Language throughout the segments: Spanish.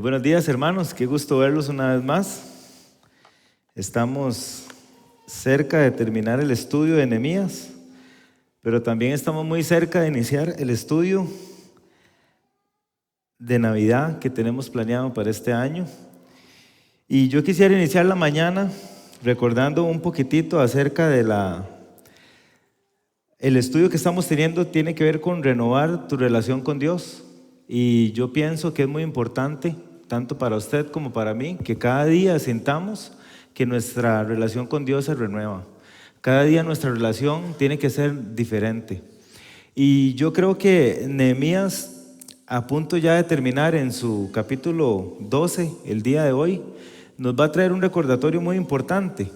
Buenos días, hermanos, qué gusto verlos una vez más. Estamos cerca de terminar el estudio de Nehemías, pero también estamos muy cerca de iniciar el estudio de Navidad que tenemos planeado para este año. Y yo quisiera iniciar la mañana recordando un poquitito acerca de el estudio que estamos teniendo tiene que ver con renovar tu relación con Dios. Y yo pienso que es muy importante, tanto para usted como para mí, que cada día sintamos que nuestra relación con Dios se renueva. Cada día nuestra relación tiene que ser diferente. Y yo creo que Nehemías, a punto ya de terminar en su capítulo 12, el día de hoy, nos va a traer un recordatorio muy importante.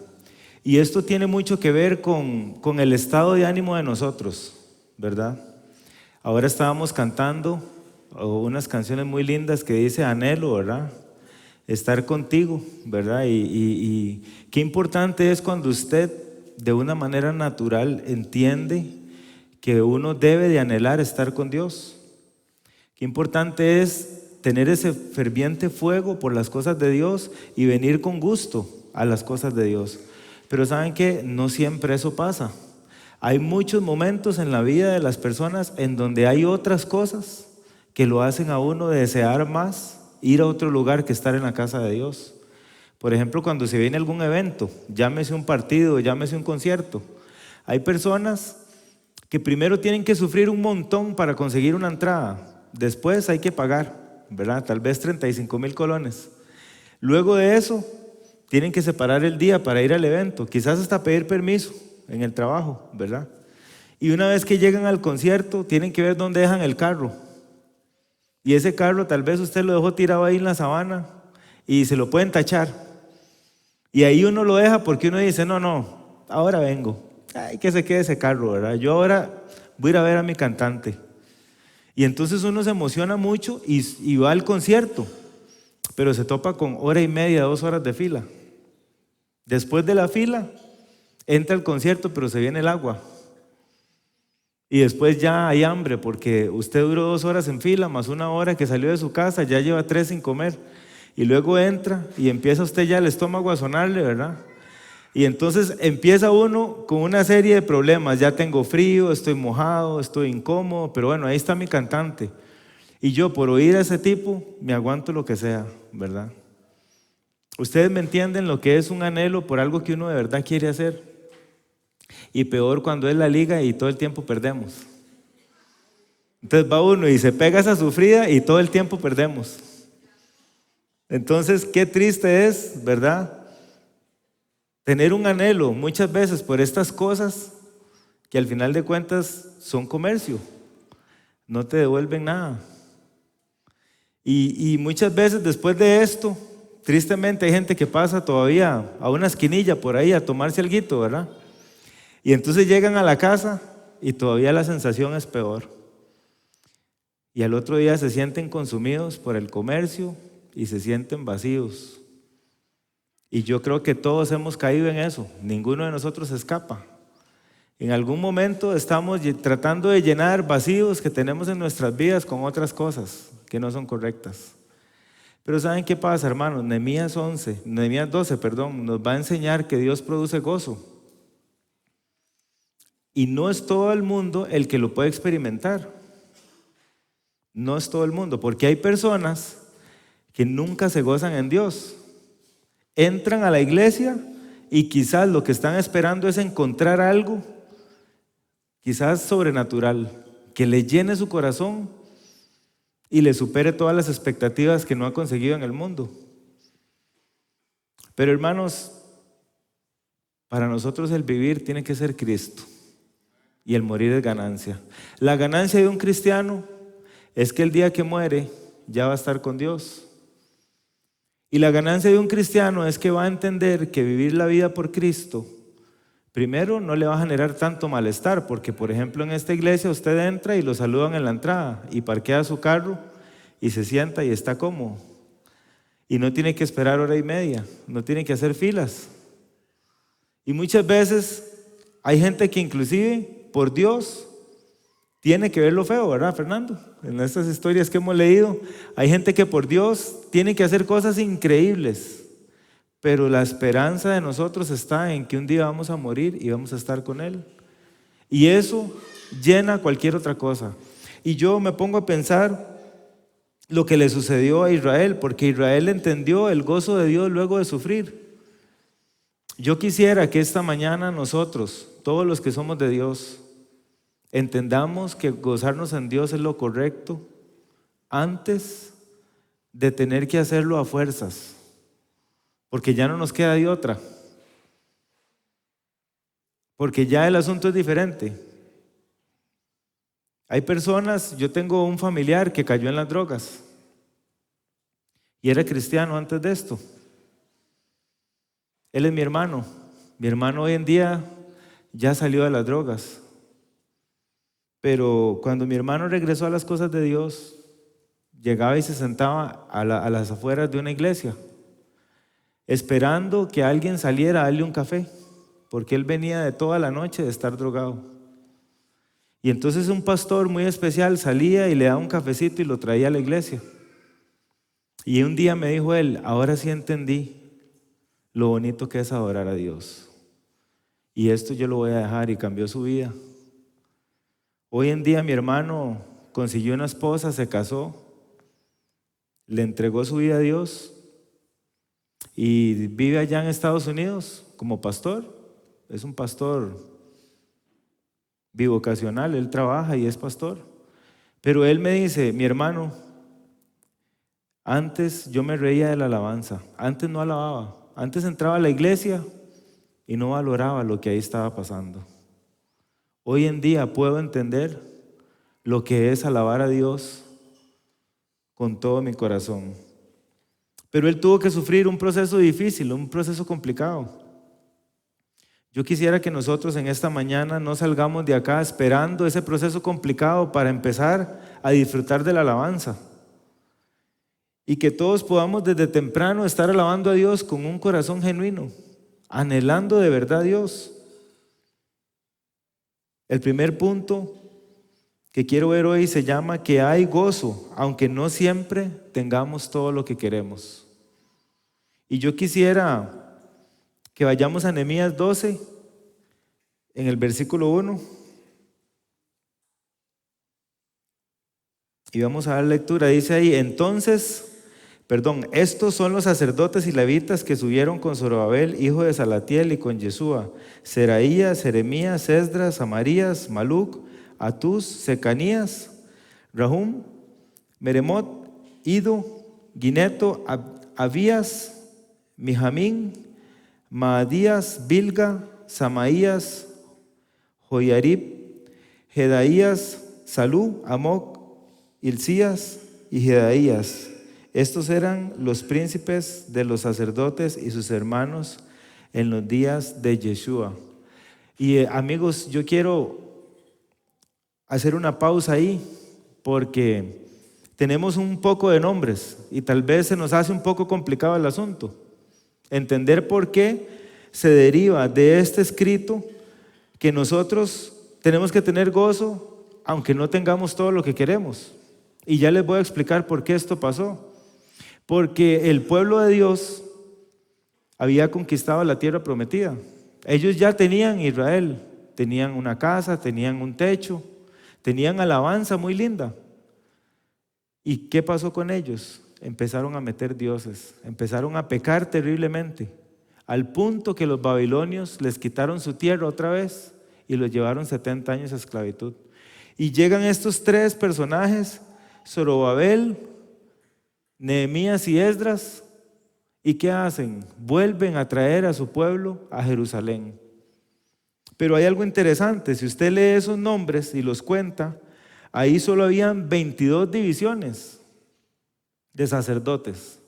Y esto tiene mucho que ver con el estado de ánimo de nosotros, ¿verdad? Ahora estábamos cantando unas canciones muy lindas que dice anhelo, ¿verdad? Estar contigo, ¿verdad? Y qué importante es cuando usted de una manera natural entiende que uno debe de anhelar estar con Dios. Qué importante es tener ese ferviente fuego por las cosas de Dios y venir con gusto a las cosas de Dios. Pero ¿saben qué? No siempre eso pasa. Hay muchos momentos en la vida de las personas en donde hay otras cosas que lo hacen a uno desear más ir a otro lugar que estar en la casa de Dios. Por ejemplo, cuando se viene algún evento, llámese un partido, llámese un concierto, hay personas que primero tienen que sufrir un montón para conseguir una entrada, después hay que pagar, ¿verdad? Tal vez 35,000 colones. Luego de eso, tienen que separar el día para ir al evento, quizás hasta pedir permiso en el trabajo, ¿verdad? Y una vez que llegan al concierto, tienen que ver dónde dejan el carro. Y ese carro tal vez usted lo dejó tirado ahí en la sabana y se lo pueden tachar. Y ahí uno lo deja porque uno dice, no, ahora vengo. Ay, que se quede ese carro, ¿verdad? Yo ahora voy a ir a ver a mi cantante. Y entonces uno se emociona mucho y va al concierto, pero se topa con 1:30, 2 horas de fila. Después de la fila, entra al concierto, pero se viene el agua. Y después ya hay hambre porque usted duró 2 horas en fila, más 1 hora que salió de su casa, ya lleva 3 sin comer. Y luego entra y empieza usted ya el estómago a sonarle, ¿verdad? Y entonces empieza uno con una serie de problemas. Ya tengo frío, estoy mojado, estoy incómodo, pero bueno, ahí está mi cantante. Y yo por oír a ese tipo me aguanto lo que sea, ¿verdad? Ustedes me entienden lo que es un anhelo por algo que uno de verdad quiere hacer. Y peor cuando es la liga y todo el tiempo perdemos. Entonces va uno y se pega esa sufrida y todo el tiempo perdemos. Entonces qué triste es, ¿verdad? Tener un anhelo muchas veces por estas cosas que al final de cuentas son comercio, no te devuelven nada. Y muchas veces después de esto, tristemente hay gente que pasa todavía a una esquinilla por ahí a tomarse alguito, ¿verdad? Y entonces llegan a la casa y todavía la sensación es peor. Y al otro día se sienten consumidos por el comercio y se sienten vacíos. Y yo creo que todos hemos caído en eso, ninguno de nosotros escapa. En algún momento estamos tratando de llenar vacíos que tenemos en nuestras vidas con otras cosas que no son correctas. Pero ¿saben qué pasa, hermanos? Nehemías 12, nos va a enseñar que Dios produce gozo. Y no es todo el mundo el que lo puede experimentar. No es todo el mundo, porque hay personas que nunca se gozan en Dios. Entran a la iglesia y quizás lo que están esperando es encontrar algo, quizás sobrenatural, que le llene su corazón y le supere todas las expectativas que no ha conseguido en el mundo. Pero hermanos, para nosotros el vivir tiene que ser Cristo. Y el morir es ganancia. La ganancia de un cristiano es que el día que muere ya va a estar con Dios. Y la ganancia de un cristiano es que va a entender que vivir la vida por Cristo, primero no le va a generar tanto malestar, porque por ejemplo en esta iglesia usted entra y lo saludan en la entrada y parquea su carro y se sienta y está cómodo. Y no tiene que esperar 1:30, no tiene que hacer filas. Y muchas veces hay gente que inclusive por Dios tiene que ver lo feo, ¿verdad, Fernando? En estas historias que hemos leído, hay gente que por Dios tiene que hacer cosas increíbles, pero la esperanza de nosotros está en que un día vamos a morir y vamos a estar con Él. Y eso llena cualquier otra cosa. Y yo me pongo a pensar lo que le sucedió a Israel, porque Israel entendió el gozo de Dios luego de sufrir. Yo quisiera que esta mañana nosotros, todos los que somos de Dios, entendamos que gozarnos en Dios es lo correcto antes de tener que hacerlo a fuerzas, porque ya no nos queda de otra, porque ya el asunto es diferente. Hay personas, yo tengo un familiar que cayó en las drogas y era cristiano antes de esto. Él es mi hermano. Mi hermano hoy en día ya salió de las drogas. Pero cuando mi hermano regresó a las cosas de Dios, llegaba y se sentaba a las afueras de una iglesia, esperando que alguien saliera a darle un café, porque él venía de toda la noche de estar drogado. Y entonces un pastor muy especial salía y le daba un cafecito y lo traía a la iglesia. Y un día me dijo él, ahora sí entendí lo bonito que es adorar a Dios. Y esto yo lo voy a dejar, y cambió su vida. Hoy en día mi hermano consiguió una esposa, se casó, le entregó su vida a Dios y vive allá en Estados Unidos como pastor. Es un pastor bivocacional, él trabaja y es pastor. Pero él me dice, mi hermano, antes yo me reía de la alabanza, antes no alababa, antes entraba a la iglesia y no valoraba lo que ahí estaba pasando. Hoy en día puedo entender lo que es alabar a Dios con todo mi corazón. Pero él tuvo que sufrir un proceso difícil, un proceso complicado. Yo quisiera que nosotros en esta mañana no salgamos de acá esperando ese proceso complicado para empezar a disfrutar de la alabanza. Y que todos podamos desde temprano estar alabando a Dios con un corazón genuino, anhelando de verdad a Dios. El primer punto que quiero ver hoy se llama que hay gozo, aunque no siempre tengamos todo lo que queremos. Y yo quisiera que vayamos a Nehemías 12, en el versículo 1. Y vamos a dar lectura. Dice ahí, estos son los sacerdotes y levitas que subieron con Zorobabel, hijo de Salatiel, y con Yeshua, Seraías, Jeremías, Esdras, Amarías, Maluc, Atús, Secanías, Rahum, Meremot, Ido, Gineto, Abías, Mijamín, Maadías, Bilga, Samaías, Joyarib, Jedaías, Salú, Amoc, Hilcías y Jedaías. Estos eran los príncipes de los sacerdotes y sus hermanos en los días de Yeshua. Y amigos, yo quiero hacer una pausa ahí, porque tenemos un poco de nombres y tal vez se nos hace un poco complicado el asunto. Entender por qué se deriva de este escrito que nosotros tenemos que tener gozo aunque no tengamos todo lo que queremos. Y ya les voy a explicar por qué esto pasó. Porque el pueblo de Dios había conquistado la tierra prometida. Ellos ya tenían Israel, tenían una casa, tenían un techo, tenían alabanza muy linda. ¿Y qué pasó con ellos? Empezaron a meter dioses, empezaron a pecar terriblemente, al punto que los babilonios les quitaron su tierra otra vez y los llevaron 70 años a esclavitud. Y llegan estos tres personajes, Zorobabel, Nehemías y Esdras, ¿y qué hacen? Vuelven a traer a su pueblo a Jerusalén. Pero hay algo interesante, si usted lee esos nombres y los cuenta, ahí solo habían 22 divisiones de sacerdotes.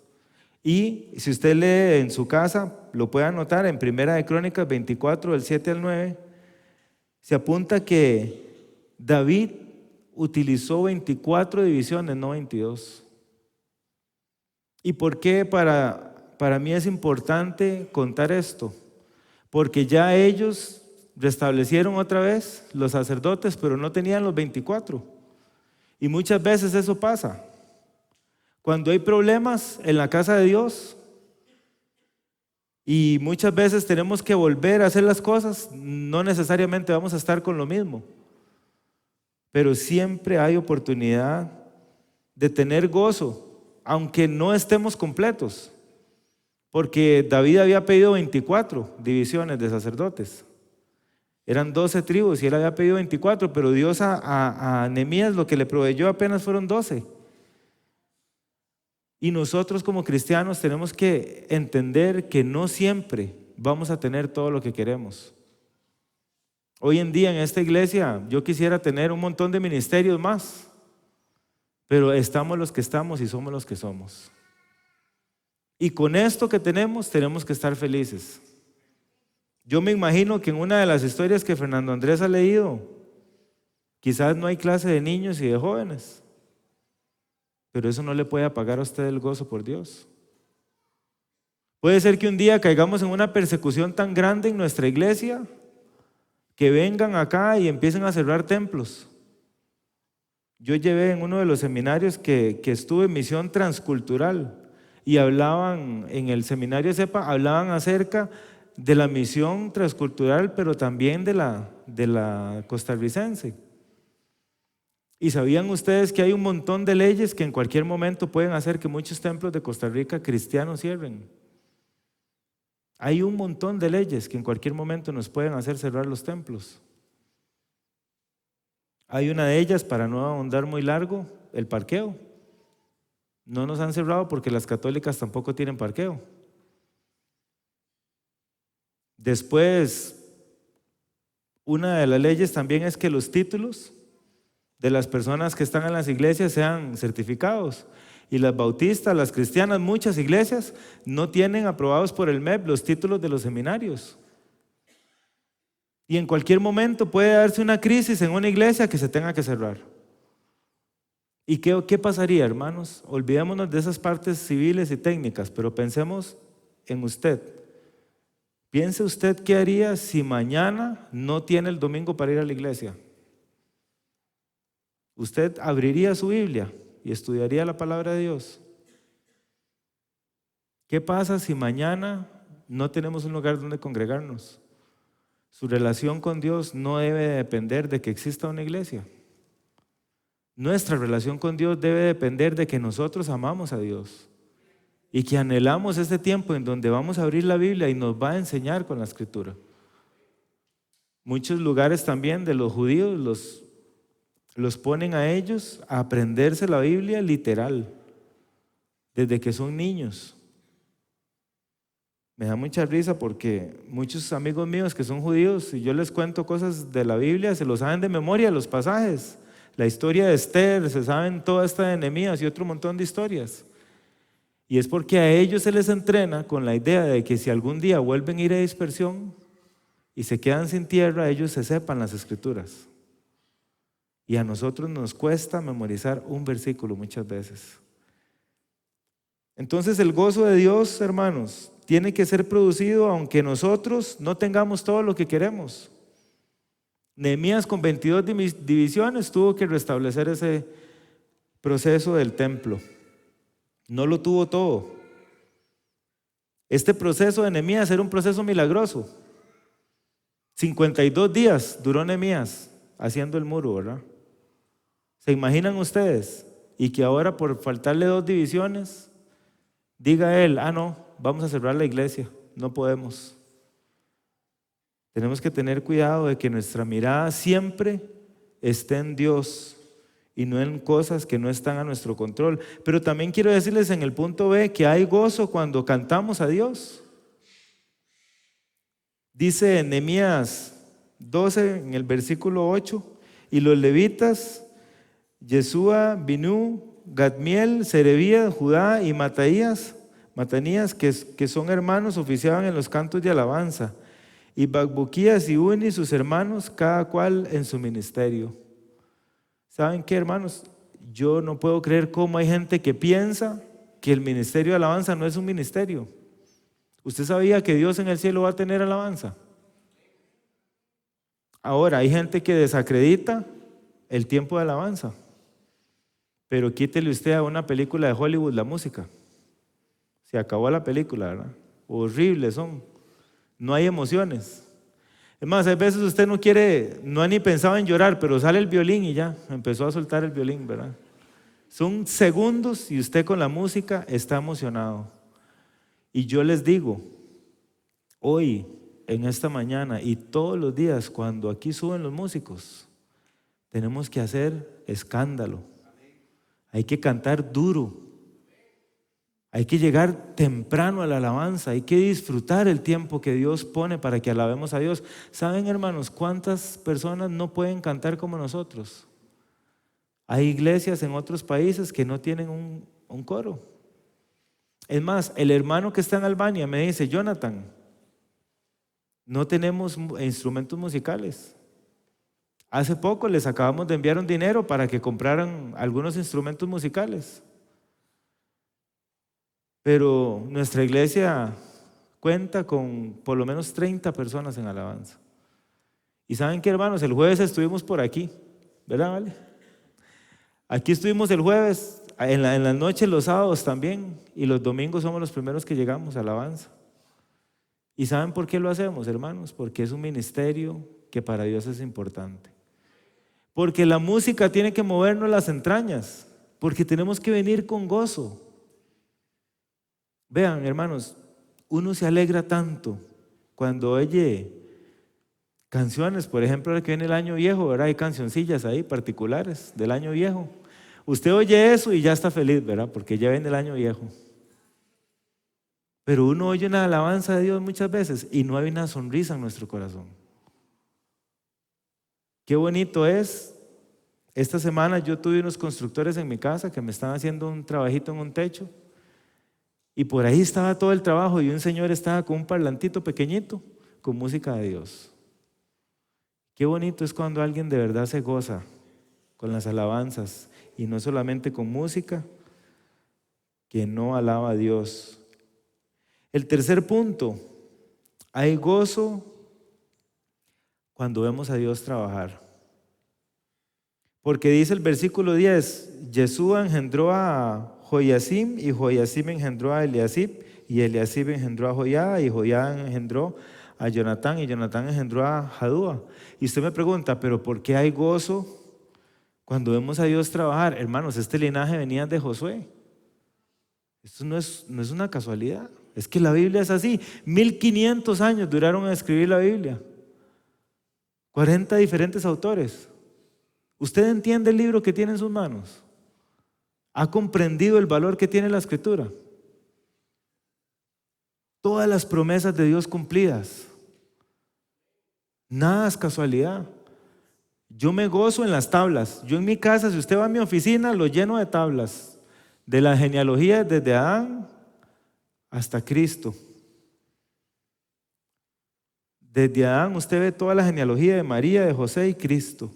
Y si usted lee en su casa, lo puede anotar en Primera de Crónicas 24, del 7 al 9, se apunta que David utilizó 24 divisiones, no 22. ¿Y por qué para mí es importante contar esto? Porque ya ellos restablecieron otra vez los sacerdotes, pero no tenían los 24. Y muchas veces eso pasa. Cuando hay problemas en la casa de Dios y muchas veces tenemos que volver a hacer las cosas, no necesariamente vamos a estar con lo mismo, pero siempre hay oportunidad de tener gozo, aunque no estemos completos, porque David había pedido 24 divisiones de sacerdotes. Eran 12 tribus y él había pedido 24, pero Dios a Nehemías lo que le proveyó apenas fueron 12. Y nosotros como cristianos tenemos que entender que no siempre vamos a tener todo lo que queremos. Hoy en día en esta iglesia yo quisiera tener un montón de ministerios más, pero estamos los que estamos y somos los que somos. Y con esto que tenemos que estar felices. Yo me imagino que en una de las historias que Fernando Andrés ha leído, quizás no hay clase de niños y de jóvenes, pero eso no le puede apagar a usted el gozo por Dios. Puede ser que un día caigamos en una persecución tan grande en nuestra iglesia que vengan acá y empiecen a cerrar templos. Yo llevé en uno de los seminarios que estuve en misión transcultural y hablaban, en el seminario CEPA, hablaban acerca de la misión transcultural, pero también de la costarricense. Y sabían ustedes que hay un montón de leyes que en cualquier momento pueden hacer que muchos templos de Costa Rica cristianos cierren. Hay un montón de leyes que en cualquier momento nos pueden hacer cerrar los templos. Hay una de ellas, para no ahondar muy largo, el parqueo. No nos han cerrado porque las católicas tampoco tienen parqueo. Después, una de las leyes también es que los títulos de las personas que están en las iglesias sean certificados. Y las bautistas, las cristianas, muchas iglesias no tienen aprobados por el MEP los títulos de los seminarios. Y en cualquier momento puede darse una crisis en una iglesia que se tenga que cerrar. ¿Y qué pasaría, hermanos? Olvidémonos de esas partes civiles y técnicas, pero pensemos en usted. Piense usted qué haría si mañana no tiene el domingo para ir a la iglesia. Usted abriría su Biblia y estudiaría la palabra de Dios. ¿Qué pasa si mañana no tenemos un lugar donde congregarnos? Su relación con Dios no debe depender de que exista una iglesia. Nuestra relación con Dios debe depender de que nosotros amamos a Dios y que anhelamos este tiempo en donde vamos a abrir la Biblia y nos va a enseñar con la Escritura. Muchos lugares también de los judíos los ponen a ellos a aprenderse la Biblia literal, desde que son niños. Me da mucha risa porque muchos amigos míos que son judíos, si yo les cuento cosas de la Biblia, se lo saben de memoria los pasajes. La historia de Esther, se saben toda esta de Nehemías y otro montón de historias. Y es porque a ellos se les entrena con la idea de que si algún día vuelven a ir a dispersión y se quedan sin tierra, ellos se sepan las escrituras. Y a nosotros nos cuesta memorizar un versículo muchas veces. Entonces el gozo de Dios, hermanos, tiene que ser producido aunque nosotros no tengamos todo lo que queremos. Nehemías con 22 divisiones tuvo que restablecer ese proceso del templo. No lo tuvo todo. Este proceso de Nehemías era un proceso milagroso. 52 días duró Nehemías haciendo el muro, ¿verdad? ¿Se imaginan ustedes? Y que ahora por faltarle 2 divisiones diga él, no, vamos a cerrar la iglesia, no podemos. Tenemos que tener cuidado de que nuestra mirada siempre esté en Dios y no en cosas que no están a nuestro control. Pero también quiero decirles en el punto B que hay gozo cuando cantamos a Dios. Dice en Nehemías 12, en el versículo 8, y los levitas, Yeshua, Binú, Gadmiel, Serebías, Judá y Matanías, que son hermanos, oficiaban en los cantos de alabanza. Y Bacbuquías y Uni, sus hermanos, cada cual en su ministerio. ¿Saben qué, hermanos? Yo no puedo creer cómo hay gente que piensa que el ministerio de alabanza no es un ministerio. ¿Usted sabía que Dios en el cielo va a tener alabanza? Ahora, hay gente que desacredita el tiempo de alabanza, pero quítele usted a una película de Hollywood la música. Se acabó la película, ¿verdad? Horribles son. No hay emociones. Es más, a veces usted no quiere, no ha ni pensado en llorar, pero sale el violín y ya, empezó a soltar el violín, ¿verdad? Son segundos y usted con la música está emocionado. Y yo les digo, hoy, en esta mañana y todos los días, cuando aquí suben los músicos, tenemos que hacer escándalo. Hay que cantar duro. Hay que llegar temprano a la alabanza, hay que disfrutar el tiempo que Dios pone para que alabemos a Dios. ¿Saben, hermanos, cuántas personas no pueden cantar como nosotros? Hay iglesias en otros países que no tienen un coro. Es más, el hermano que está en Albania me dice, Jonathan, no tenemos instrumentos musicales. Hace poco les acabamos de enviar un dinero para que compraran algunos instrumentos musicales. Pero nuestra iglesia cuenta con por lo menos 30 personas en alabanza. Y saben qué, hermanos, el jueves estuvimos por aquí, ¿verdad, vale? Aquí estuvimos el jueves, en la noche, los sábados también, y los domingos somos los primeros que llegamos a alabanza. ¿Y saben por qué lo hacemos, hermanos? Porque es un ministerio que para Dios es importante. Porque la música tiene que movernos las entrañas, porque tenemos que venir con gozo. Vean, hermanos, uno se alegra tanto cuando oye canciones, por ejemplo, ahora que viene el año viejo, ¿verdad? Hay cancioncillas ahí particulares del año viejo. Usted oye eso y ya está feliz, ¿verdad? Porque ya viene el año viejo. Pero uno oye una alabanza de Dios muchas veces y no hay una sonrisa en nuestro corazón. Qué bonito es. Esta semana yo tuve unos constructores en mi casa que me están haciendo un trabajito en un techo. Y por ahí estaba todo el trabajo y un señor estaba con un parlantito pequeñito con música de Dios. Qué bonito es cuando alguien de verdad se goza con las alabanzas y no solamente con música que no alaba a Dios. El tercer punto, hay gozo cuando vemos a Dios trabajar. Porque dice el versículo 10, Yeshua engendró a Joiacim y Joiacim engendró a Eliasib y Eliasib engendró a Joiada y Joiada engendró a Jonatán y Jonatán engendró a Jadúa. Y usted me pregunta, ¿pero por qué hay gozo cuando vemos a Dios trabajar? Hermanos, este linaje venía de Josué. Esto no es una casualidad. Es que la Biblia es así. 1500 años duraron en escribir la Biblia. 40 diferentes autores. ¿Usted entiende el libro que tiene en sus manos? ¿Ha comprendido el valor que tiene la Escritura? Todas las promesas de Dios cumplidas. Nada es casualidad. Yo me gozo en las tablas. Yo en mi casa, si usted va a mi oficina, lo lleno de tablas. De la genealogía desde Adán hasta Cristo. Desde Adán usted ve toda la genealogía de María, de José y Cristo.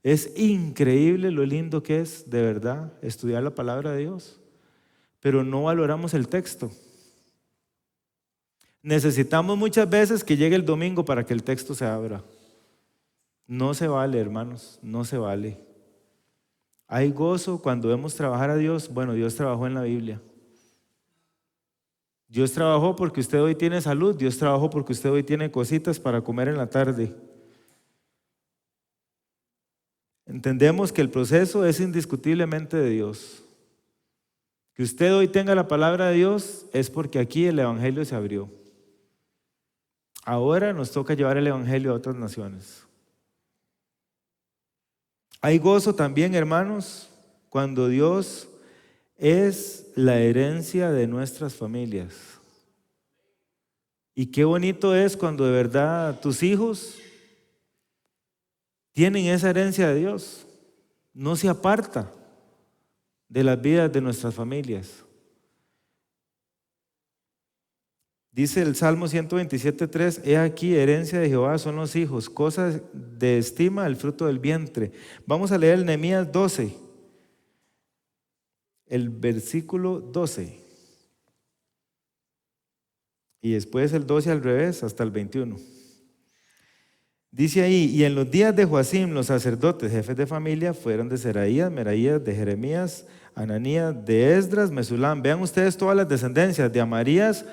Es increíble lo lindo que es, de verdad, estudiar la palabra de Dios. Pero no valoramos el texto. Necesitamos muchas veces que llegue el domingo para que el texto se abra. No se vale, hermanos, no se vale. Hay gozo cuando vemos trabajar a Dios. Bueno, Dios trabajó en la Biblia. Dios trabajó porque usted hoy tiene salud. Dios trabajó porque usted hoy tiene cositas para comer en la tarde. Entendemos que el proceso es indiscutiblemente de Dios. Que usted hoy tenga la palabra de Dios es porque aquí el Evangelio se abrió. Ahora nos toca llevar el Evangelio a otras naciones. Hay gozo también, hermanos, cuando Dios es la herencia de nuestras familias. Y qué bonito es cuando de verdad tus hijos tienen esa herencia de Dios. No se aparta de las vidas de nuestras familias. Dice el Salmo 127:3, he aquí, herencia de Jehová son los hijos, cosas de estima el fruto del vientre. Vamos a leer el Nehemías 12, el versículo 12. Y después el 12 al revés hasta el 21. Dice ahí, y en los días de Joacim, los sacerdotes, jefes de familia, fueron de Seraías, Meraías, de Jeremías, Ananías, de Esdras, Mesulam. Vean ustedes todas las descendencias, de Amarías,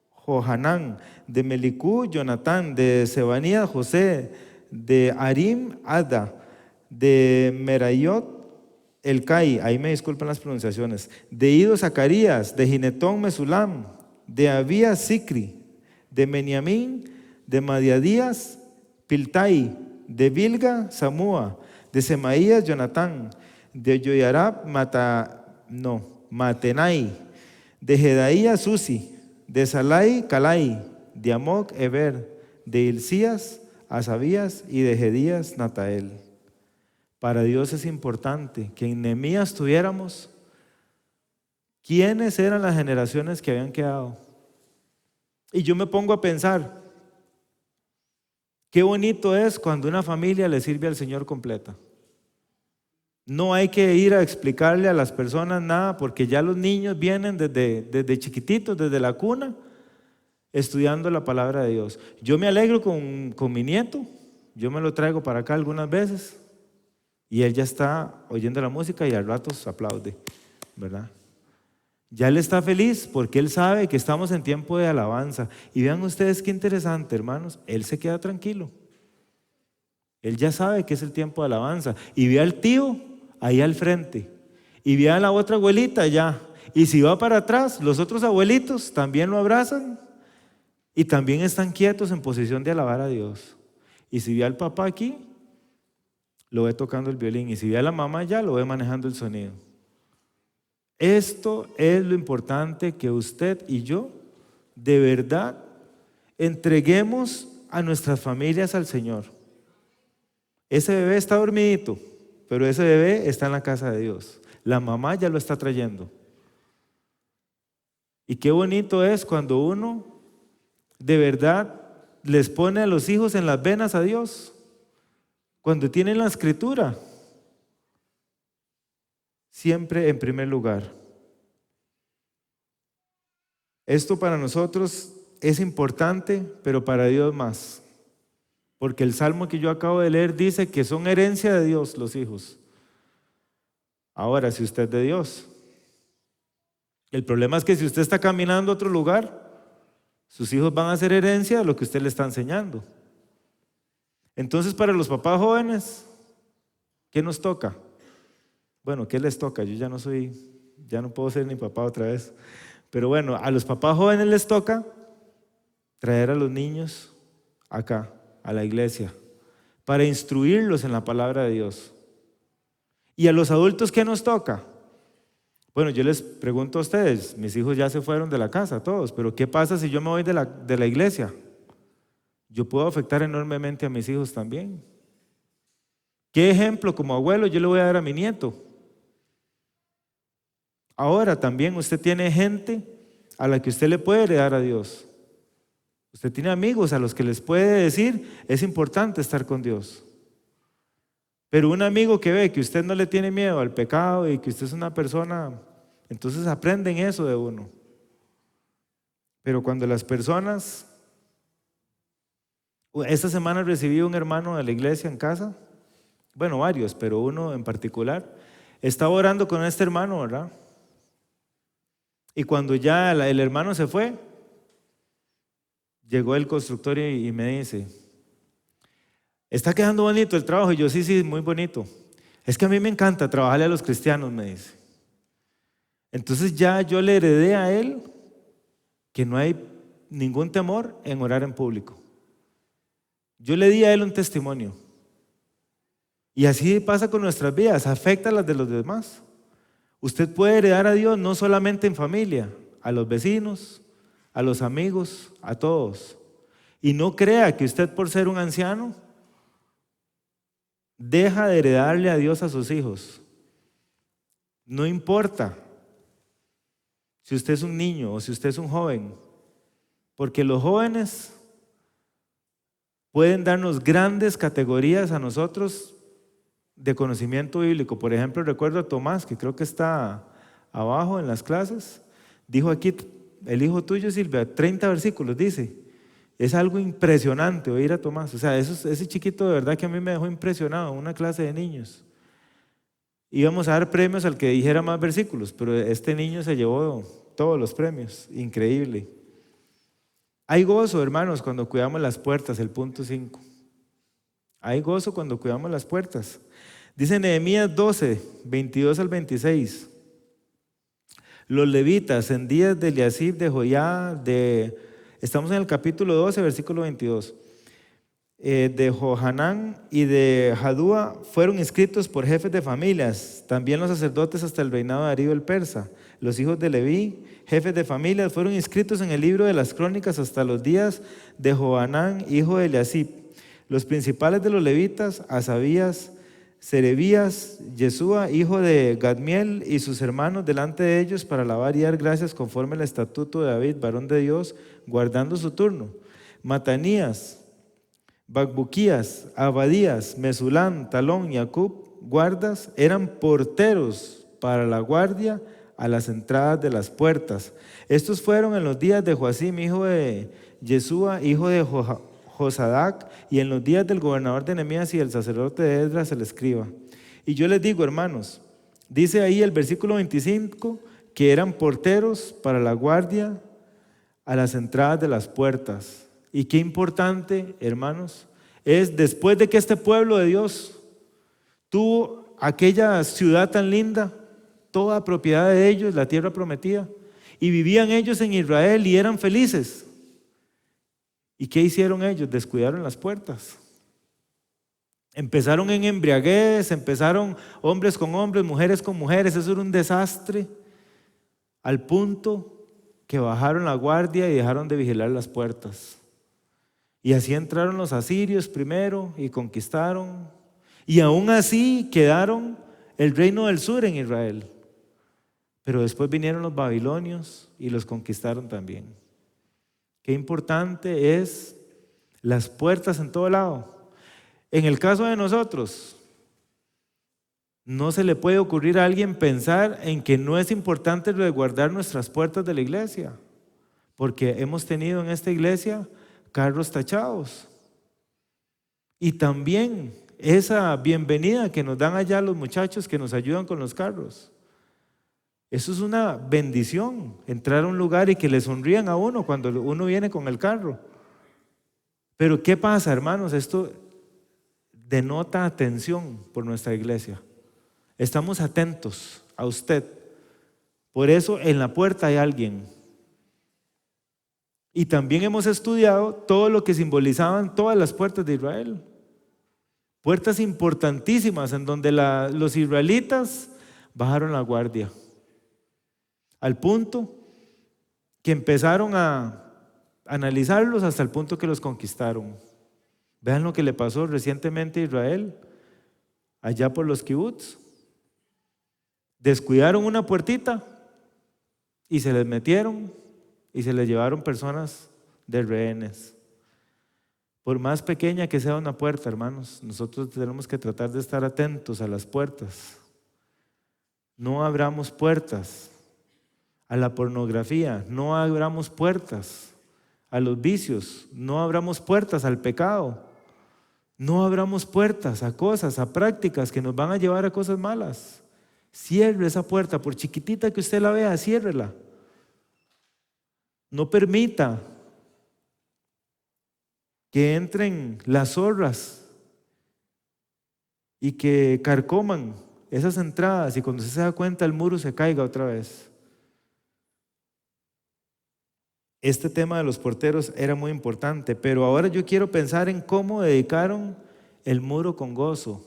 Johanán, de Melicú, Jonatán, de Sebanías, José, de Arim, Ada, de Merayot, Elcai, ahí me disculpan las pronunciaciones, de Ido, Zacarías, de Ginetón, Mesulam, de Abías, Sicri, de Meniamín, de Madiadías, Piltai, de Bilga, Samúa, de Semaías, Jonatán, de Yoyarab, Matenai, de Jedaías, Susi, de Salai, Calai, de Amoc, Eber, de Hilcías, Asabías y de Jedías, Natael. Para Dios es importante que en Nehemías tuviéramos quiénes eran las generaciones que habían quedado. Y yo me pongo a pensar, qué bonito es cuando una familia le sirve al Señor completa. No hay que ir a explicarle a las personas nada, porque ya los niños vienen desde chiquititos, desde la cuna, estudiando la palabra de Dios. Yo me alegro con mi nieto, yo me lo traigo para acá algunas veces, y él ya está oyendo la música y al rato se aplaude, ¿verdad? Ya él está feliz porque él sabe que estamos en tiempo de alabanza. Y vean ustedes qué interesante, hermanos, él se queda tranquilo. Él ya sabe que es el tiempo de alabanza. Y ve al tío ahí al frente. Y ve a la otra abuelita allá. Y si va para atrás, los otros abuelitos también lo abrazan y también están quietos en posición de alabar a Dios. Y si ve al papá aquí, lo ve tocando el violín. Y si ve a la mamá allá, lo ve manejando el sonido. Esto es lo importante, que usted y yo de verdad entreguemos a nuestras familias al Señor. Ese bebé está dormidito, pero ese bebé está en la casa de Dios. La mamá ya lo está trayendo. Y qué bonito es cuando uno de verdad les pone a los hijos en las venas a Dios. Cuando tienen la escritura, siempre en primer lugar. Esto para nosotros es importante, pero para Dios más. Porque el salmo que yo acabo de leer dice que son herencia de Dios los hijos. Ahora, si usted es de Dios, el problema es que si usted está caminando a otro lugar, sus hijos van a ser herencia de lo que usted le está enseñando. Entonces, para los papás jóvenes, ¿qué nos toca? Bueno, ¿qué les toca? Yo ya no puedo ser ni papá otra vez. Pero bueno, a los papás jóvenes les toca traer a los niños acá, a la iglesia, para instruirlos en la palabra de Dios. ¿Y a los adultos qué nos toca? Bueno, yo les pregunto a ustedes, mis hijos ya se fueron de la casa, todos, pero ¿qué pasa si yo me voy de la iglesia? Yo puedo afectar enormemente a mis hijos también. ¿Qué ejemplo como abuelo yo le voy a dar a mi nieto? Ahora también usted tiene gente a la que usted le puede heredar a Dios. Usted tiene amigos a los que les puede decir, es importante estar con Dios. Pero un amigo que ve que usted no le tiene miedo al pecado y que usted es una persona, entonces aprenden eso de uno. Pero cuando las personas, esta semana recibí un hermano de la iglesia en casa, bueno, varios, pero uno en particular, estaba orando con este hermano, ¿verdad? Y cuando ya el hermano se fue, llegó el constructor y me dice, ¿está quedando bonito el trabajo? Y yo, sí, muy bonito. Es que a mí me encanta trabajarle a los cristianos, me dice. Entonces ya yo le heredé a él que no hay ningún temor en orar en público. Yo le di a él un testimonio. Y así pasa con nuestras vidas, afecta a las de los demás. Usted puede heredar a Dios no solamente en familia, a los vecinos, a los amigos, a todos. Y no crea que usted, por ser un anciano, deja de heredarle a Dios a sus hijos. No importa si usted es un niño o si usted es un joven, porque los jóvenes pueden darnos grandes categorías a nosotros de conocimiento bíblico. Por ejemplo, recuerdo a Tomás, que creo que está abajo en las clases, dijo aquí, el hijo tuyo, Silvia, 30 versículos dice, Es algo impresionante oír a Tomás. O sea, ese chiquito de verdad que a mí me dejó impresionado, una clase de niños. Íbamos a dar premios al que dijera más versículos, pero este niño se llevó todos los premios. Increíble. Hay gozo, hermanos, cuando cuidamos las puertas, el punto 5. Hay gozo cuando cuidamos las puertas. Dice Nehemías 12, 22 al 26. Los levitas en días de Eliasib, de Joiada, estamos en el capítulo 12, versículo 22. De Johanán y de Jadúa fueron inscritos por jefes de familias, también los sacerdotes hasta el reinado de Darío el persa. Los hijos de Leví, jefes de familias, fueron inscritos en el libro de las crónicas hasta los días de Johanán, hijo de Eliasib. Los principales de los levitas, Asabías, Serebías, Yesúa, hijo de Gadmiel, y sus hermanos delante de ellos para alabar y dar gracias conforme al estatuto de David, varón de Dios, guardando su turno. Matanías, Bacbuquías, Abadías, Mesulán, Talón y Acub, guardas, eran porteros para la guardia a las entradas de las puertas. Estos fueron en los días de Joacim, hijo de Yesúa, hijo de Josadac, y en los días del gobernador de Nehemías y del sacerdote de Esdras el escriba. Y yo les digo, hermanos, dice ahí el versículo 25 que eran porteros para la guardia a las entradas de las puertas. Y qué importante, hermanos, es después de que este pueblo de Dios tuvo aquella ciudad tan linda, toda propiedad de ellos, la tierra prometida, y vivían ellos en Israel y eran felices. ¿Y qué hicieron ellos? Descuidaron las puertas. Empezaron en embriaguez, empezaron hombres con hombres, mujeres con mujeres. Eso era un desastre, al punto que bajaron la guardia y dejaron de vigilar las puertas. Y así entraron los asirios primero y conquistaron. Y aún así quedaron el reino del sur en Israel. Pero después vinieron los babilonios y los conquistaron también. Qué importante es las puertas en todo lado. En el caso de nosotros, no se le puede ocurrir a alguien pensar en que no es importante resguardar nuestras puertas de la iglesia, porque hemos tenido en esta iglesia carros tachados. Y también esa bienvenida que nos dan allá los muchachos que nos ayudan con los carros. Eso es una bendición, entrar a un lugar y que le sonrían a uno cuando uno viene con el carro. Pero ¿qué pasa, hermanos? Esto denota atención por nuestra iglesia. Estamos atentos a usted. Por eso en la puerta hay alguien. Y también hemos estudiado todo lo que simbolizaban todas las puertas de Israel. Puertas importantísimas en donde los israelitas bajaron la guardia. Al punto que empezaron a analizarlos hasta el punto que los conquistaron. Vean lo que le pasó recientemente a Israel, allá por los kibbutz. Descuidaron una puertita y se les metieron y se les llevaron personas de rehenes. Por más pequeña que sea una puerta, hermanos, nosotros tenemos que tratar de estar atentos a las puertas. No abramos puertas a la pornografía, no abramos puertas a los vicios, no abramos puertas al pecado, no abramos puertas a cosas, a prácticas que nos van a llevar a cosas malas. Cierre esa puerta, por chiquitita que usted la vea, ciérrela. No permita que entren las zorras y que carcoman esas entradas y cuando se da cuenta el muro se caiga otra vez. Este tema de los porteros era muy importante, pero ahora yo quiero pensar en cómo dedicaron el muro con gozo.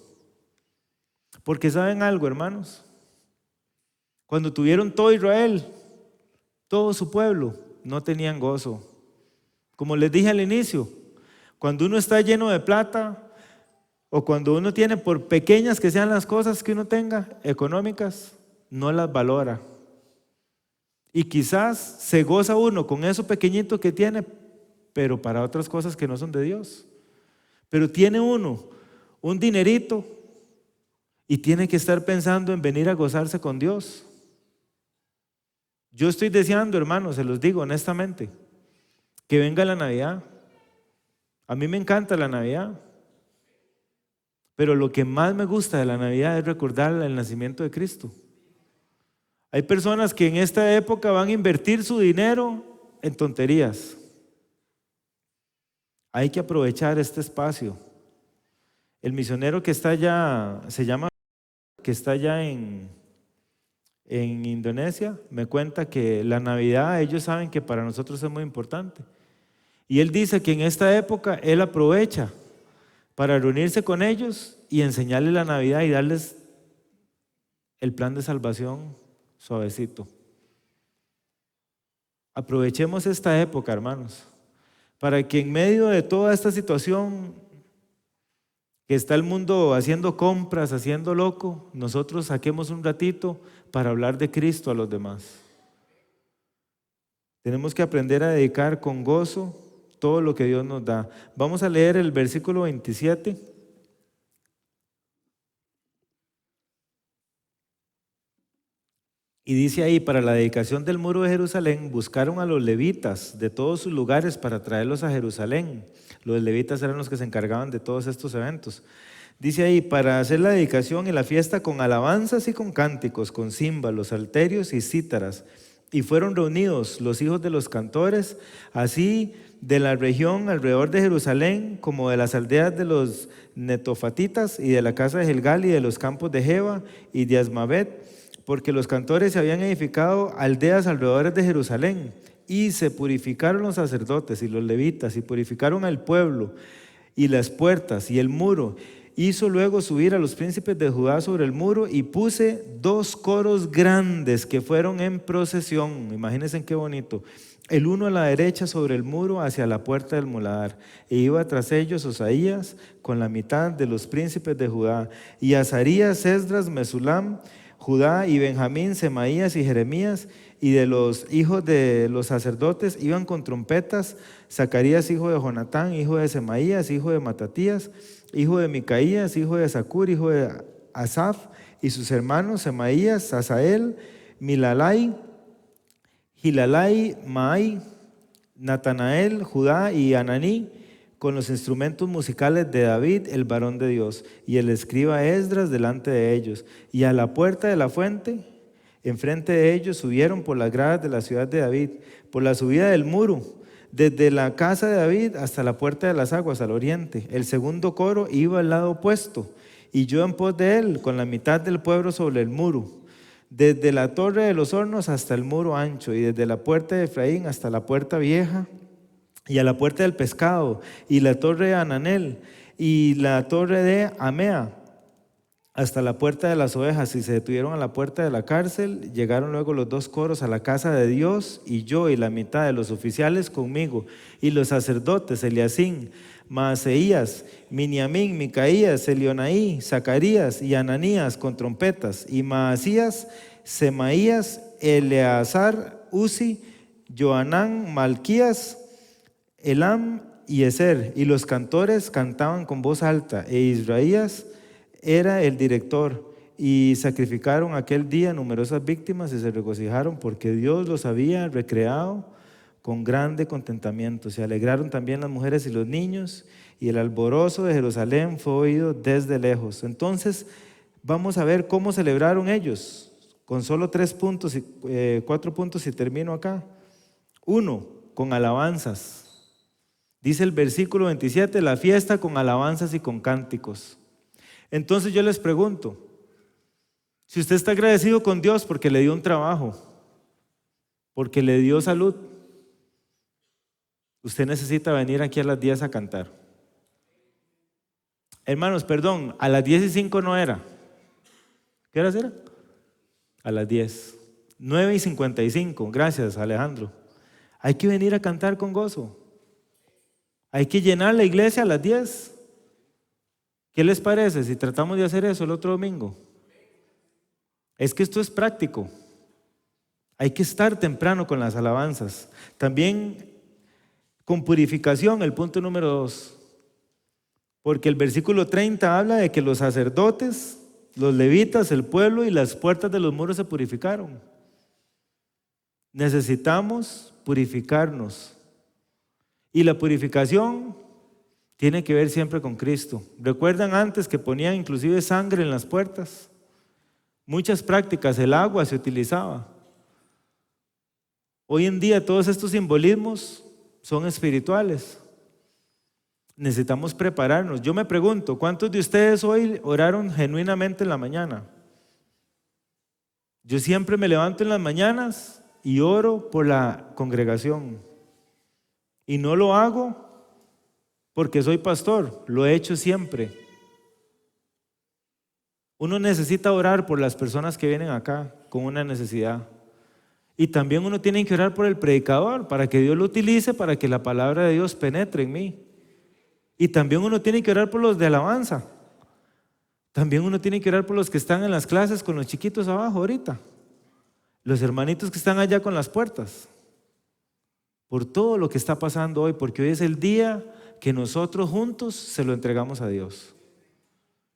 Porque ¿saben algo, hermanos? Cuando tuvieron todo Israel, todo su pueblo, no tenían gozo. Como les dije al inicio, cuando uno está lleno de plata o cuando uno tiene, por pequeñas que sean las cosas que uno tenga, económicas, no las valora. Y quizás se goza uno con eso pequeñito que tiene, pero para otras cosas que no son de Dios. Pero tiene uno un dinerito y tiene que estar pensando en venir a gozarse con Dios. Yo estoy deseando, hermanos, se los digo honestamente, que venga la Navidad A mí me encanta la Navidad, pero lo que más me gusta de la Navidad es recordar el nacimiento de Cristo. Hay personas que en esta época van a invertir su dinero en tonterías. Hay que aprovechar este espacio. El misionero que está allá, se llama, que está allá en Indonesia, me cuenta que la Navidad ellos saben que para nosotros es muy importante. Y él dice que en esta época él aprovecha para reunirse con ellos y enseñarles la Navidad y darles el plan de salvación suavecito. Aprovechemos esta época, hermanos, para que en medio de toda esta situación que está el mundo haciendo compras, haciendo loco, nosotros saquemos un ratito para hablar de Cristo a los demás. Tenemos que aprender a dedicar con gozo todo lo que Dios nos da. Vamos a leer el versículo 27. Y dice ahí, para la dedicación del muro de Jerusalén, buscaron a los levitas de todos sus lugares para traerlos a Jerusalén. Los levitas eran los que se encargaban de todos estos eventos. Dice ahí, para hacer la dedicación y la fiesta con alabanzas y con cánticos, con címbalos, salterios y cítaras. Y fueron reunidos los hijos de los cantores, así de la región alrededor de Jerusalén, como de las aldeas de los netofatitas y de la casa de Gilgal y de los campos de Jeba y de Asmavet, porque los cantores se habían edificado aldeas alrededor de Jerusalén, y se purificaron los sacerdotes y los levitas, y purificaron al pueblo, y las puertas, y el muro. Hizo luego subir a los príncipes de Judá sobre el muro, y puse 2 coros grandes que fueron en procesión. Imagínense qué bonito. El uno a la derecha sobre el muro hacia la puerta del muladar, e iba tras ellos Osaías con la mitad de los príncipes de Judá, y Azarías, Esdras, Mesulam, Judá y Benjamín, Semaías y Jeremías, y de los hijos de los sacerdotes iban con trompetas, Zacarías, hijo de Jonatán, hijo de Semaías, hijo de Matatías, hijo de Micaías, hijo de Zacur, hijo de Asaf, y sus hermanos Semaías, Asael, Milalai, Gilalai, Maai, Natanael, Judá y Ananí, con los instrumentos musicales de David, el varón de Dios, y el escriba Esdras delante de ellos. Y a la puerta de la fuente, enfrente de ellos, subieron por las gradas de la ciudad de David, por la subida del muro, desde la casa de David hasta la puerta de las aguas al oriente. El segundo coro iba al lado opuesto, y yo en pos de él, con la mitad del pueblo sobre el muro, desde la torre de los hornos hasta el muro ancho, y desde la puerta de Efraín hasta la puerta vieja, y a la puerta del pescado, y la torre de Ananel, y la torre de Amea, hasta la puerta de las ovejas, y se detuvieron a la puerta de la cárcel. Llegaron luego los 2 coros a la casa de Dios, y yo y la mitad de los oficiales conmigo, y los sacerdotes Eliasín, Maaseías, Miniamín, Micaías, Elionaí, Zacarías y Ananías con trompetas, y Maasías, Semaías, Eleazar, Uzi, Joanán, Malquías, Elam y Ezer, y los cantores cantaban con voz alta, e Israías era el director, y sacrificaron aquel día numerosas víctimas y se regocijaron porque Dios los había recreado con grande contentamiento. Se alegraron también las mujeres y los niños, y el alborozo de Jerusalén fue oído desde lejos. Entonces vamos a ver cómo celebraron ellos, con solo 4 puntos y termino acá. 1, con alabanzas. Dice el versículo 27, la fiesta con alabanzas y con cánticos. Entonces yo les pregunto, si usted está agradecido con Dios porque le dio un trabajo, porque le dio salud, usted necesita venir aquí a las 10 a cantar. Hermanos, perdón, a las 10:05 no era. ¿Qué horas era? A las 10. 9:55, gracias Alejandro. Hay que venir a cantar con gozo. Hay que llenar la iglesia a las 10. ¿Qué les parece si tratamos de hacer eso el otro domingo? Es que esto es práctico. Hay que estar temprano con las alabanzas. También con purificación, el punto número 2. Porque el versículo 30 habla de que los sacerdotes, los levitas, el pueblo y las puertas de los muros se purificaron. Necesitamos purificarnos. Y la purificación tiene que ver siempre con Cristo. ¿Recuerdan antes que ponían inclusive sangre en las puertas? Muchas prácticas, el agua se utilizaba. Hoy en día todos estos simbolismos son espirituales. Necesitamos prepararnos. Yo me pregunto, ¿cuántos de ustedes hoy oraron genuinamente en la mañana? Yo siempre me levanto en las mañanas y oro por la congregación. Y no lo hago porque soy pastor, lo he hecho siempre. Uno necesita orar por las personas que vienen acá con una necesidad. Y también uno tiene que orar por el predicador para que Dios lo utilice para que la palabra de Dios penetre en mí. Y también uno tiene que orar por los de alabanza. También uno tiene que orar por los que están en las clases con los chiquitos abajo ahorita. Los hermanitos que están allá con las puertas. Por todo lo que está pasando hoy, porque hoy es el día que nosotros juntos se lo entregamos a Dios.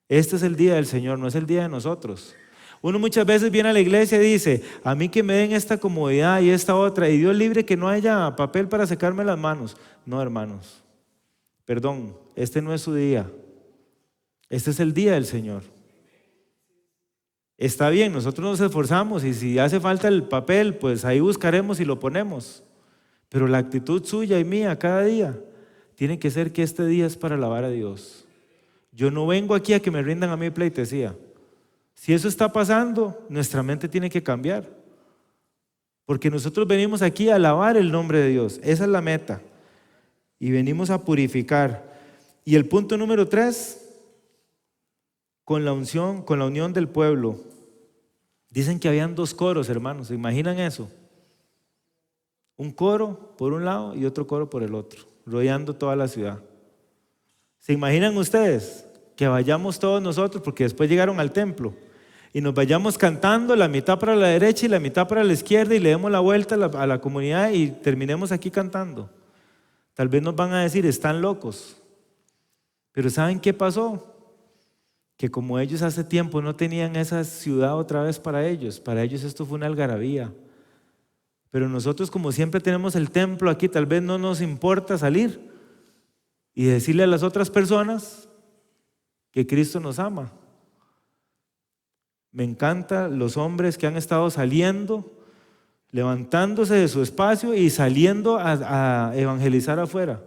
Este es el día del Señor, no es el día de nosotros. Uno muchas veces viene a la iglesia y dice, a mí que me den esta comodidad y esta otra, y Dios libre que no haya papel para secarme las manos. No, hermanos. Perdón, este no es su día. Este es el día del Señor. Está bien, nosotros nos esforzamos y si hace falta el papel, pues ahí buscaremos y lo ponemos. Pero la actitud suya y mía cada día tiene que ser que este día es para alabar a Dios. Yo no vengo aquí a que me rindan a mí pleitesía. Si eso está pasando, nuestra mente tiene que cambiar. Porque nosotros venimos aquí a alabar el nombre de Dios. Esa es la meta. Y venimos a purificar. Y el punto número 3, con la unción, con la unión del pueblo. Dicen que habían 2 coros, hermanos. ¿Se imaginan eso? Un coro por un lado y otro coro por el otro, rodeando toda la ciudad. ¿Se imaginan ustedes que vayamos todos nosotros, porque después llegaron al templo, y nos vayamos cantando la mitad para la derecha y la mitad para la izquierda y le demos la vuelta a la comunidad y terminemos aquí cantando? Tal vez nos van a decir, están locos. Pero ¿saben qué pasó? Que como ellos hace tiempo no tenían esa ciudad otra vez para ellos esto fue una algarabía. Pero nosotros, como siempre tenemos el templo aquí, tal vez no nos importa salir y decirle a las otras personas que Cristo nos ama. Me encantan los hombres que han estado saliendo, levantándose de su espacio y saliendo a evangelizar afuera.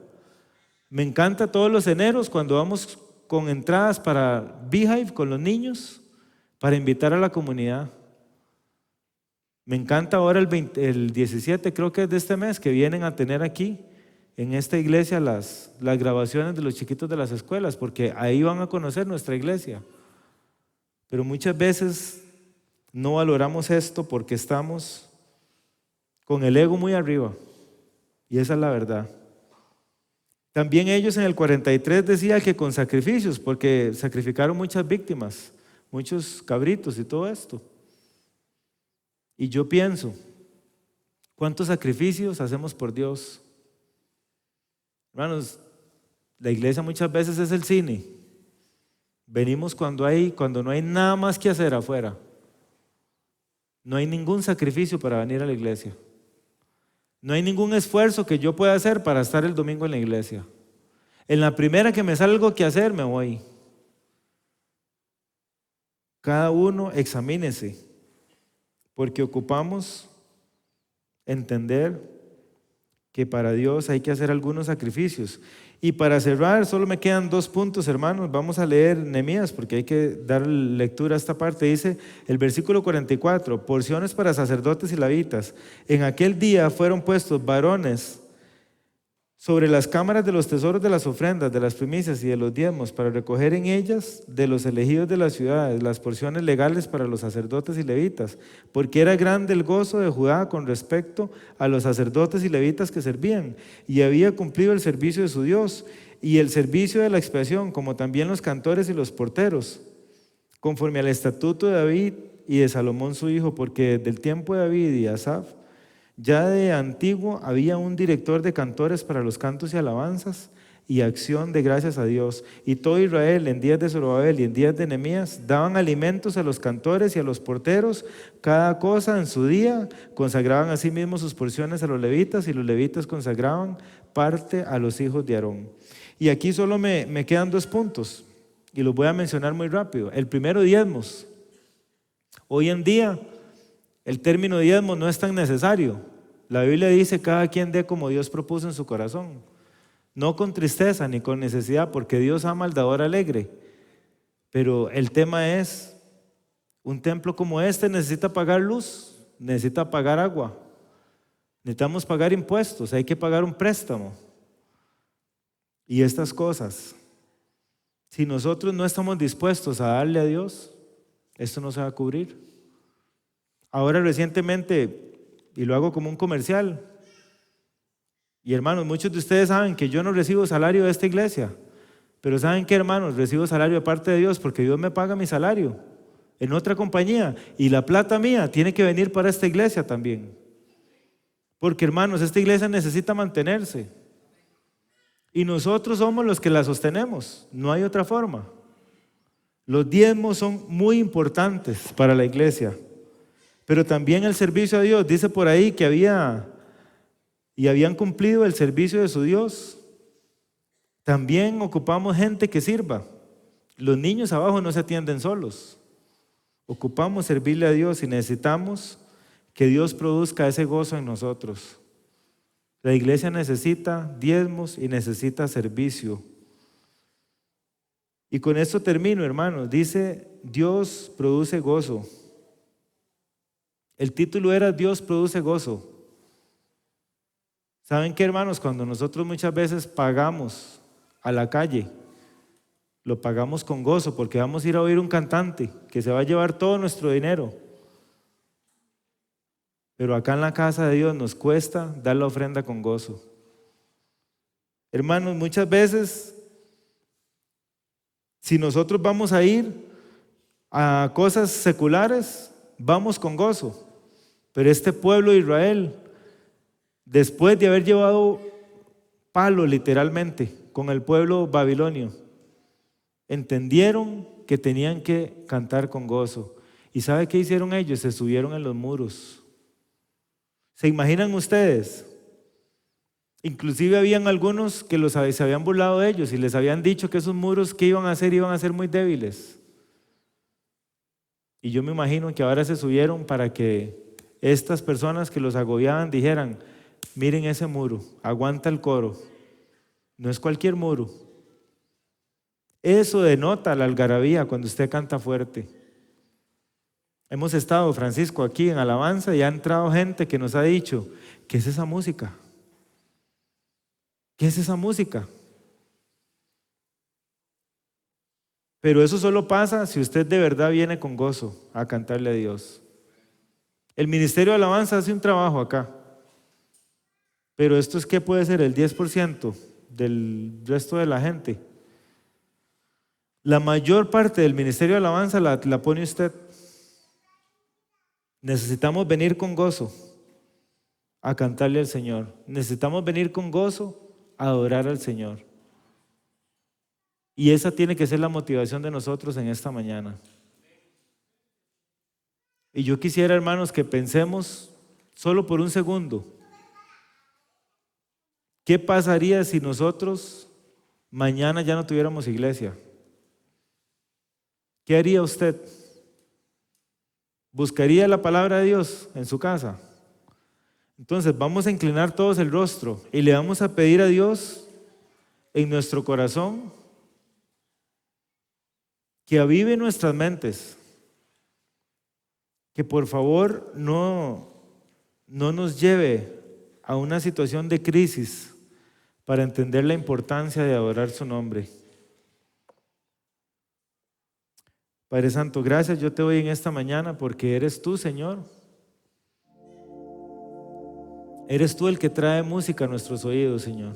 Me encanta todos los eneros cuando vamos con entradas para Beehive con los niños, para invitar a la comunidad. Me encanta ahora el 17, creo que es de este mes, que vienen a tener aquí en esta iglesia las grabaciones de los chiquitos de las escuelas, porque ahí van a conocer nuestra iglesia. Pero muchas veces no valoramos esto porque estamos con el ego muy arriba, y esa es la verdad. También ellos en el 43 decían que con sacrificios, porque sacrificaron muchas víctimas, muchos cabritos y todo esto. Y yo pienso, ¿cuántos sacrificios hacemos por Dios? Hermanos, la iglesia muchas veces es el cine. Venimos cuando no hay nada más que hacer afuera. No hay ningún sacrificio para venir a la iglesia. No hay ningún esfuerzo que yo pueda hacer para estar el domingo en la iglesia. En la primera que me sale algo que hacer, me voy. Cada uno examínese, porque ocupamos entender que para Dios hay que hacer algunos sacrificios. Y para cerrar, solo me quedan 2 puntos, hermanos. Vamos a leer Nehemías porque hay que dar lectura a esta parte. Dice el versículo 44, porciones para sacerdotes y levitas. En aquel día fueron puestos varones sobre las cámaras de los tesoros de las ofrendas, de las primicias y de los diezmos, para recoger en ellas de los elegidos de las ciudades las porciones legales para los sacerdotes y levitas, porque era grande el gozo de Judá con respecto a los sacerdotes y levitas que servían, y había cumplido el servicio de su Dios y el servicio de la expiación, como también los cantores y los porteros, conforme al estatuto de David y de Salomón su hijo, porque desde el tiempo de David y Asaf, ya de antiguo había un director de cantores para los cantos y alabanzas, y acción de gracias a Dios. Y todo Israel en días de Zorobabel y en días de Nehemías daban alimentos a los cantores y a los porteros, cada cosa en su día, consagraban asimismo sus porciones a los levitas y los levitas consagraban parte a los hijos de Aarón. Y aquí solo me quedan 2 puntos y los voy a mencionar muy rápido. El primero, diezmos. Hoy en día el término diezmo no es tan necesario. La Biblia dice cada quien dé como Dios propuso en su corazón. No con tristeza ni con necesidad, porque Dios ama al dador alegre. Pero el tema es, un templo como este necesita pagar luz, necesita pagar agua, necesitamos pagar impuestos, hay que pagar un préstamo. Y estas cosas, si nosotros no estamos dispuestos a darle a Dios, esto no se va a cubrir. Ahora recientemente, y lo hago como un comercial, y hermanos, muchos de ustedes saben que yo no recibo salario de esta iglesia, pero ¿saben qué, hermanos? Recibo salario de parte de Dios porque Dios me paga mi salario en otra compañía y la plata mía tiene que venir para esta iglesia también. Porque, hermanos, esta iglesia necesita mantenerse y nosotros somos los que la sostenemos, no hay otra forma. Los diezmos son muy importantes para la iglesia, pero también el servicio a Dios. Dice por ahí que habían cumplido el servicio de su Dios. También ocupamos gente que sirva. Los niños abajo no se atienden solos. Ocupamos servirle a Dios y necesitamos que Dios produzca ese gozo en nosotros. La iglesia necesita diezmos y necesita servicio. Y con esto termino, hermanos. Dice, Dios produce gozo. El título era Dios produce gozo. ¿Saben qué, hermanos? Cuando nosotros muchas veces pagamos a la calle, lo pagamos con gozo porque vamos a ir a oír un cantante que se va a llevar todo nuestro dinero. Pero acá en la casa de Dios nos cuesta dar la ofrenda con gozo. Hermanos, muchas veces, si nosotros vamos a ir a cosas seculares, vamos con gozo. Pero este pueblo de Israel, después de haber llevado palo literalmente con el pueblo babilonio, entendieron que tenían que cantar con gozo. ¿Y sabe qué hicieron ellos? Se subieron en los muros. ¿Se imaginan ustedes? Inclusive habían algunos que se habían burlado de ellos y les habían dicho que esos muros que iban a ser muy débiles. Y yo me imagino que ahora se subieron para que estas personas que los agobiaban dijeran, miren ese muro, aguanta el coro, no es cualquier muro. Eso denota la algarabía cuando usted canta fuerte. Hemos estado, Francisco, aquí en alabanza y ha entrado gente que nos ha dicho, ¿qué es esa música? ¿Qué es esa música? Pero eso solo pasa si usted de verdad viene con gozo a cantarle a Dios. El Ministerio de Alabanza hace un trabajo acá, pero esto es que puede ser el 10% del resto de la gente. La mayor parte del Ministerio de Alabanza la pone usted. Necesitamos venir con gozo a cantarle al Señor. Necesitamos venir con gozo a adorar al Señor. Y esa tiene que ser la motivación de nosotros en esta mañana. Y yo quisiera, hermanos, que pensemos solo por un segundo. ¿Qué pasaría si nosotros mañana ya no tuviéramos iglesia? ¿Qué haría usted? ¿Buscaría la palabra de Dios en su casa? Entonces vamos a inclinar todos el rostro y le vamos a pedir a Dios en nuestro corazón que avive nuestras mentes, que por favor no nos lleve a una situación de crisis para entender la importancia de adorar su nombre. Padre Santo, gracias yo te doy en esta mañana porque eres tú, Señor. Eres tú el que trae música a nuestros oídos, Señor.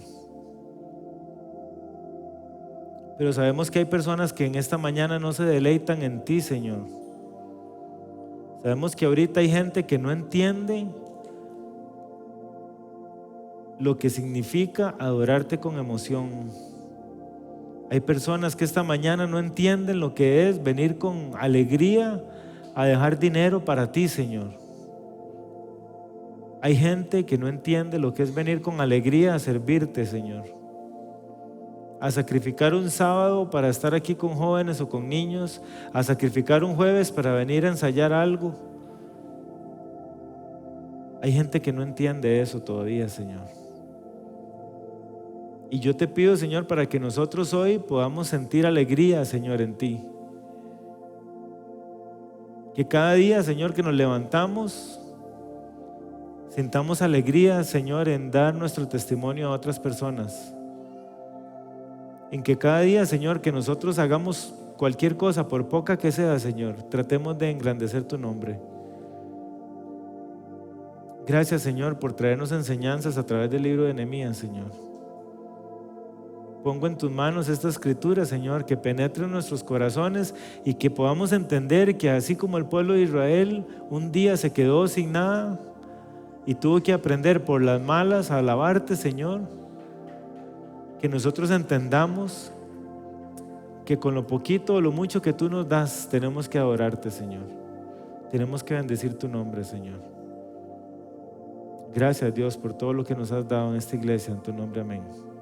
Pero sabemos que hay personas que en esta mañana no se deleitan en ti, Señor. Sabemos que ahorita hay gente que no entiende lo que significa adorarte con emoción. Hay personas que esta mañana no entienden lo que es venir con alegría a dejar dinero para ti, Señor. Hay gente que no entiende lo que es venir con alegría a servirte, Señor. A sacrificar un sábado para estar aquí con jóvenes o con niños, a sacrificar un jueves para venir a ensayar algo. Hay gente que no entiende eso todavía, Señor. Y yo te pido, Señor, para que nosotros hoy podamos sentir alegría, Señor, en ti. Que cada día, Señor, que nos levantamos, sintamos alegría, Señor, en dar nuestro testimonio a otras personas. En que cada día, Señor, que nosotros hagamos cualquier cosa, por poca que sea, Señor, tratemos de engrandecer tu nombre. Gracias, Señor, por traernos enseñanzas a través del libro de Nehemías, Señor. Pongo en tus manos esta escritura, Señor, que penetre en nuestros corazones y que podamos entender que así como el pueblo de Israel un día se quedó sin nada y tuvo que aprender por las malas a alabarte, Señor, que nosotros entendamos que con lo poquito o lo mucho que tú nos das tenemos que adorarte, Señor. Tenemos que bendecir tu nombre, Señor. Gracias, Dios, por todo lo que nos has dado en esta iglesia. En tu nombre, amén.